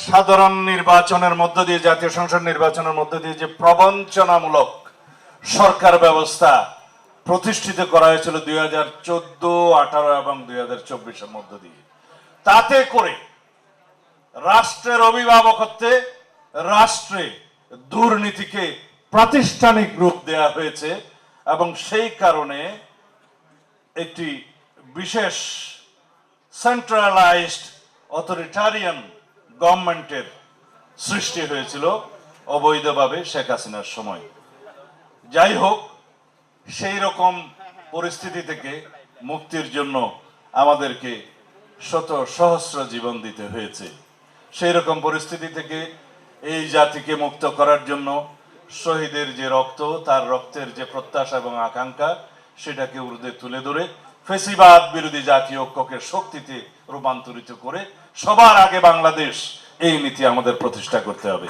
সাধারণ নির্বাচনের মধ্য দিয়ে, জাতীয় সংসদ নির্বাচনের মধ্য দিয়ে যে প্রবঞ্চনামূলক সরকার ব্যবস্থা প্রতিষ্ঠিত করা হয়েছিল 2014, 18 এবং 2024-এর মধ্য দিয়ে, তাতে করে রাষ্ট্রের অভিভাবকত্বে রাষ্ট্রে দুর্নীতিকে প্রাতিষ্ঠানিক রূপ দেয়া হয়েছে এবং সেই কারণে একটি বিশেষ সেন্ট্রালাইজড অথরিটারিয়ান গভর্নমেন্টের সৃষ্টি হয়েছিল অবৈধভাবে শেখ হাসিনার সময়। যাই হোক, সেই রকম পরিস্থিতি থেকে মুক্তির জন্য আমাদেরকে শত সহস্র জীবন দিতে হয়েছে। সেই রকম পরিস্থিতি থেকে এই জাতিকে মুক্ত করার জন্য শহীদের যে রক্ত, তার রক্তের যে প্রত্যাশা এবং আকাঙ্ক্ষা, সেটাকে ঊর্ধ্বে তুলে ধরে ফ্যাসিবাদ বিরোধী জাতীয় ঐক্যকে শক্তিতে রূপান্তরিত করে সবার আগে বাংলাদেশ, এই নীতি আমাদের প্রতিষ্ঠা করতে হবে।